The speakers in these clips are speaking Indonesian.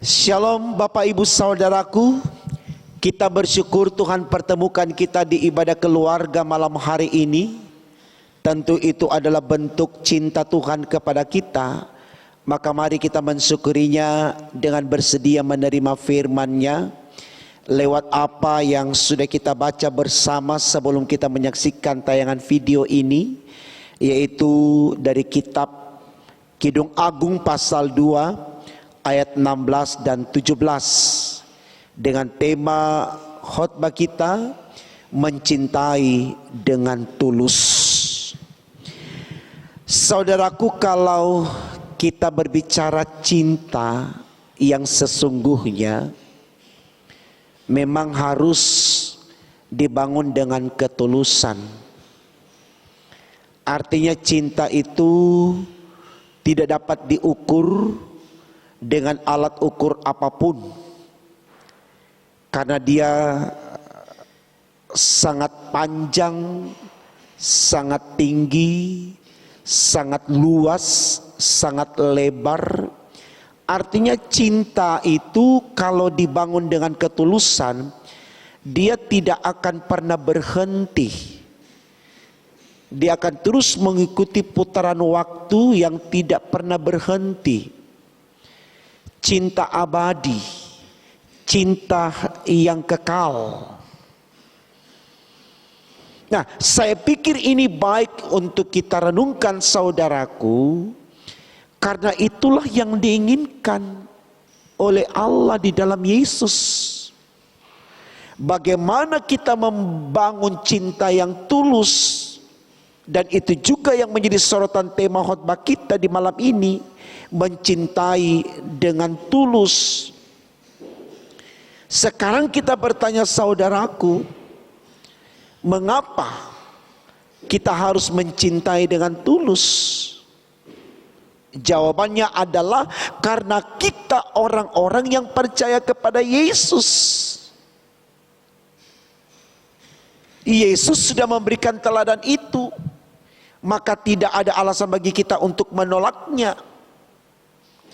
Shalom Bapak Ibu Saudaraku, kita bersyukur Tuhan pertemukan kita di ibadah keluarga malam hari ini. Tentu itu adalah bentuk cinta Tuhan kepada kita. Maka mari kita mensyukurinya dengan bersedia menerima firman-Nya lewat apa yang sudah kita baca bersama sebelum kita menyaksikan tayangan video ini, yaitu dari kitab Kidung Agung pasal 2 ayat 16 dan 17 dengan tema khotbah kita mencintai dengan tulus. Saudaraku, kalau kita berbicara cinta yang sesungguhnya memang harus dibangun dengan ketulusan. Artinya cinta itu tidak dapat diukur dengan alat ukur apapun, karena dia sangat panjang, sangat tinggi, sangat luas, sangat lebar. Artinya cinta itu kalau dibangun dengan ketulusan, dia tidak akan pernah berhenti. Dia akan terus mengikuti putaran waktu yang tidak pernah berhenti. Cinta abadi, cinta yang kekal. Nah, saya pikir ini baik untuk kita renungkan saudaraku, karena itulah yang diinginkan oleh Allah di dalam Yesus. Bagaimana kita membangun cinta yang tulus, dan itu juga yang menjadi sorotan tema khotbah kita di malam ini, mencintai dengan tulus. Sekarang kita bertanya saudaraku, mengapa kita harus mencintai dengan tulus? Jawabannya adalah karena kita orang-orang yang percaya kepada Yesus. Yesus sudah memberikan teladan itu, maka tidak ada alasan bagi kita untuk menolaknya.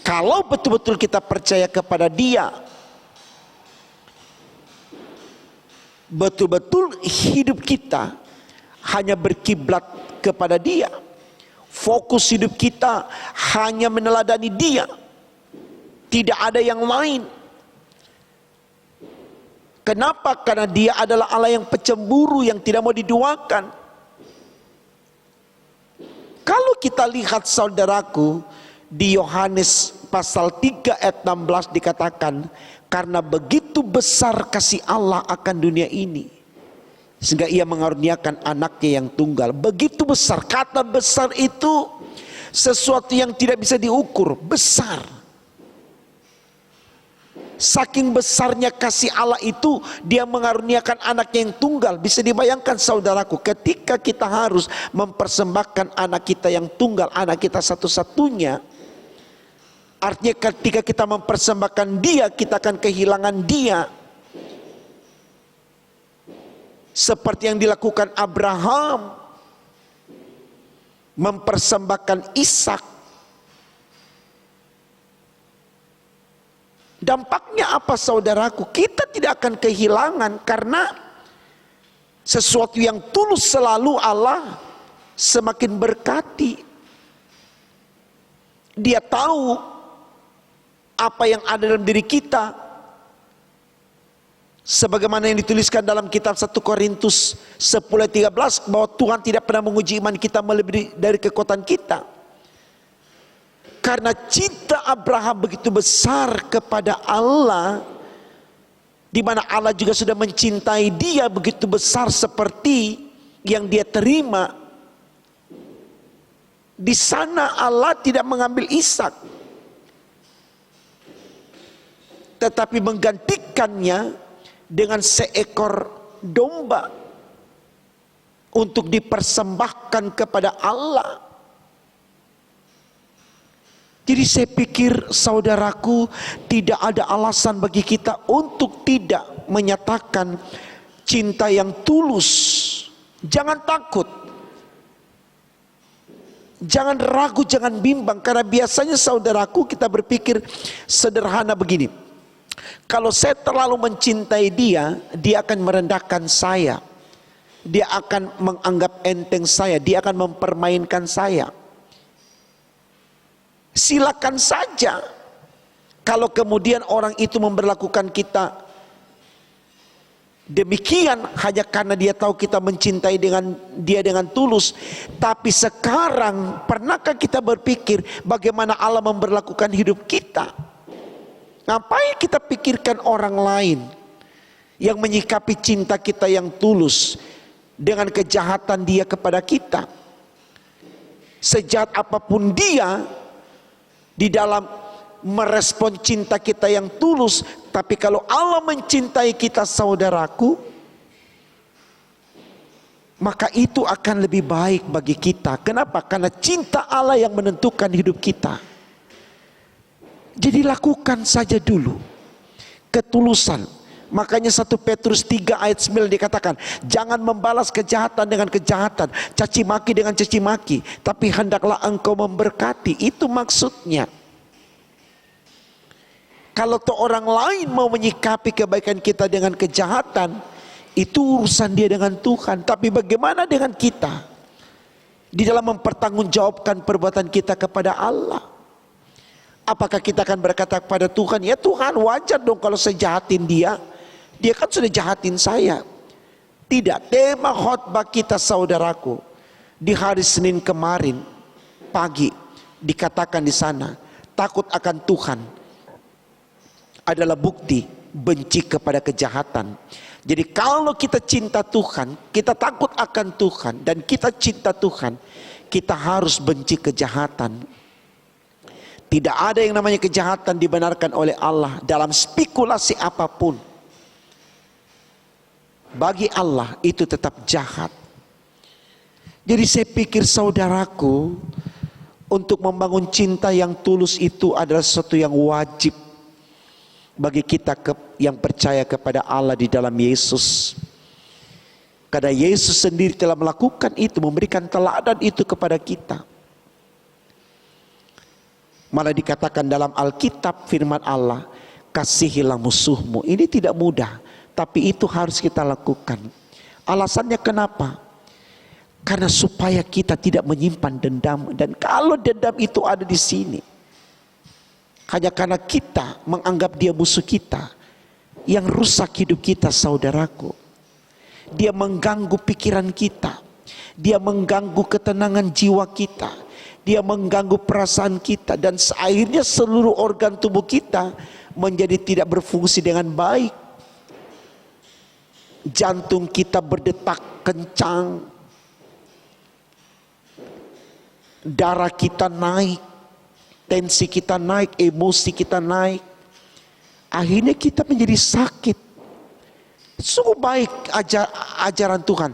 Kalau betul-betul kita percaya kepada Dia, betul-betul hidup kita hanya berkiblat kepada Dia, fokus hidup kita hanya meneladani Dia, tidak ada yang lain. Kenapa? Karena Dia adalah Allah yang pecemburu, yang tidak mau diduakan. Kalau kita lihat saudaraku, di Yohanes pasal 3 ayat 16 dikatakan, karena begitu besar kasih Allah akan dunia ini, sehingga Ia mengaruniakan anaknya yang tunggal. Begitu besar, kata besar itu sesuatu yang tidak bisa diukur, besar. Saking besarnya kasih Allah itu, Dia mengaruniakan anaknya yang tunggal. Bisa dibayangkan saudaraku, ketika kita harus mempersembahkan anak kita yang tunggal, anak kita satu-satunya, artinya ketika kita mempersembahkan Dia, kita akan kehilangan Dia. Seperti yang dilakukan Abraham, mempersembahkan Ishak. Dampaknya apa saudaraku? Kita tidak akan kehilangan, karena sesuatu yang tulus selalu Allah semakin berkati. Dia tahu apa yang ada dalam diri kita, sebagaimana yang dituliskan dalam kitab 1 Korintus 10:13, bahwa Tuhan tidak pernah menguji iman kita melebihi dari kekuatan kita. Karena cinta Abraham begitu besar kepada Allah, di mana Allah juga sudah mencintai dia begitu besar seperti yang dia terima. Di sana Allah tidak mengambil Ishak, tetapi menggantikannya dengan seekor domba untuk dipersembahkan kepada Allah. Jadi saya pikir saudaraku, tidak ada alasan bagi kita untuk tidak menyatakan cinta yang tulus. Jangan takut. Jangan ragu, jangan bimbang. Karena biasanya saudaraku kita berpikir sederhana begini. Kalau saya terlalu mencintai dia, dia akan merendahkan saya. Dia akan menganggap enteng saya. Dia akan mempermainkan saya. Silakan saja. Kalau kemudian orang itu memperlakukan kita demikian hanya karena dia tahu kita mencintai dengan tulus. Tapi sekarang pernahkah kita berpikir bagaimana Allah memperlakukan hidup kita? Ngapain kita pikirkan orang lain yang menyikapi cinta kita yang tulus dengan kejahatan dia kepada kita? Sejahat apapun dia di dalam merespon cinta kita yang tulus, tapi kalau Allah mencintai kita saudaraku, maka itu akan lebih baik bagi kita. Kenapa? Karena cinta Allah yang menentukan hidup kita. Jadi lakukan saja dulu ketulusan. Makanya 1 Petrus 3 ayat 9 dikatakan, jangan membalas kejahatan dengan kejahatan, caci maki dengan caci maki, tapi hendaklah engkau memberkati. Itu maksudnya. Kalau tuh orang lain mau menyikapi kebaikan kita dengan kejahatan, itu urusan dia dengan Tuhan. Tapi bagaimana dengan kita di dalam mempertanggungjawabkan perbuatan kita kepada Allah? Apakah kita akan berkata kepada Tuhan, ya Tuhan wajar dong kalau saya jahatin dia, dia kan sudah jahatin saya. Tidak. Tema khotbah kita saudaraku di hari Senin kemarin pagi dikatakan di sana, takut akan Tuhan adalah bukti benci kepada kejahatan. Jadi kalau kita cinta Tuhan, kita takut akan Tuhan, dan kita cinta Tuhan, kita harus benci kejahatan. Tidak ada yang namanya kejahatan dibenarkan oleh Allah dalam spekulasi apapun. Bagi Allah itu tetap jahat. Jadi saya pikir saudaraku, untuk membangun cinta yang tulus itu adalah sesuatu yang wajib bagi kita yang percaya kepada Allah di dalam Yesus. Karena Yesus sendiri telah melakukan itu, memberikan teladan itu kepada kita. Malah dikatakan dalam Alkitab firman Allah, kasihilah musuhmu. Ini tidak mudah, tapi itu harus kita lakukan. Alasannya kenapa? Karena supaya kita tidak menyimpan dendam. Dan kalau dendam itu ada di sini, hanya karena kita menganggap dia musuh kita, yang rusak hidup kita saudaraku. Dia mengganggu pikiran kita, dia mengganggu ketenangan jiwa kita, dia mengganggu perasaan kita, dan akhirnya seluruh organ tubuh kita menjadi tidak berfungsi dengan baik. Jantung kita berdetak kencang, darah kita naik, tensi kita naik, emosi kita naik. Akhirnya kita menjadi sakit. Sungguh baik ajaran Tuhan,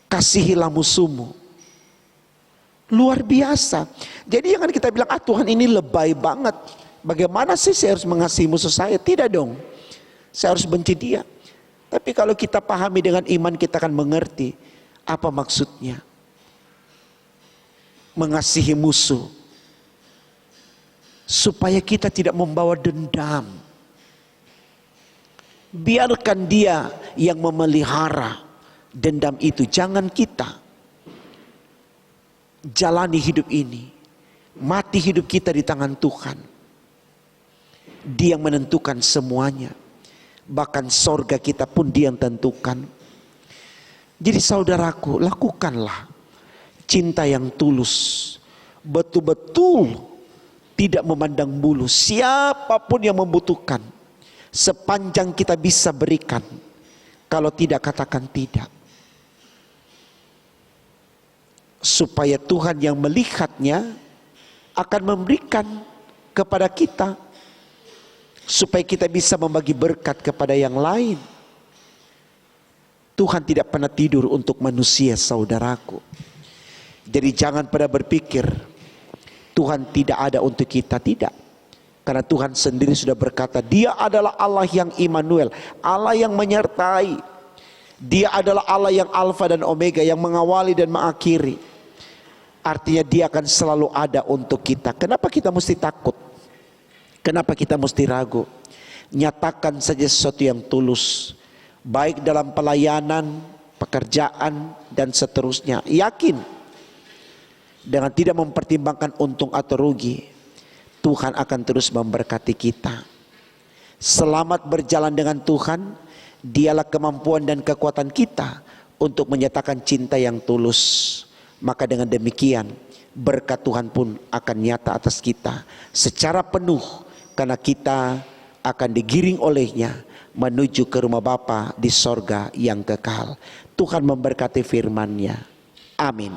kasihilah musuhmu. Luar biasa. Jadi jangan kita bilang, Tuhan ini lebay banget. Bagaimana sih saya harus mengasihi musuh saya? Tidak dong. Saya harus benci dia. Tapi kalau kita pahami dengan iman, kita akan mengerti apa maksudnya mengasihi musuh. Supaya kita tidak membawa dendam. Biarkan dia yang memelihara dendam itu, jangan kita. Jalani hidup ini, mati hidup kita di tangan Tuhan. Dia yang menentukan semuanya. Bahkan sorga kita pun dia yang tentukan. Jadi saudaraku, lakukanlah cinta yang tulus. Betul-betul tidak memandang bulu. Siapapun yang membutuhkan, sepanjang kita bisa berikan. Kalau tidak, katakan tidak. Supaya Tuhan yang melihatnya akan memberikan kepada kita, supaya kita bisa membagi berkat kepada yang lain. Tuhan tidak pernah tidur untuk manusia saudaraku. Jadi jangan pernah berpikir Tuhan tidak ada untuk kita, tidak. Karena Tuhan sendiri sudah berkata, dia adalah Allah yang Immanuel, Allah yang menyertai. Dia adalah Allah yang Alfa dan Omega, yang mengawali dan mengakhiri. artinya dia akan selalu ada untuk kita. Kenapa kita mesti takut? Kenapa kita mesti ragu? Nyatakan saja sesuatu yang tulus, baik dalam pelayanan, pekerjaan, dan seterusnya. Yakin dengan tidak mempertimbangkan untung atau rugi, Tuhan akan terus memberkati kita. Selamat berjalan dengan Tuhan. Dialah kemampuan dan kekuatan kita untuk menyatakan cinta yang tulus. Maka dengan demikian berkat Tuhan pun akan nyata atas kita secara penuh, karena kita akan digiring olehnya menuju ke rumah Bapa di sorga yang kekal. Tuhan memberkati firman-Nya. Amin.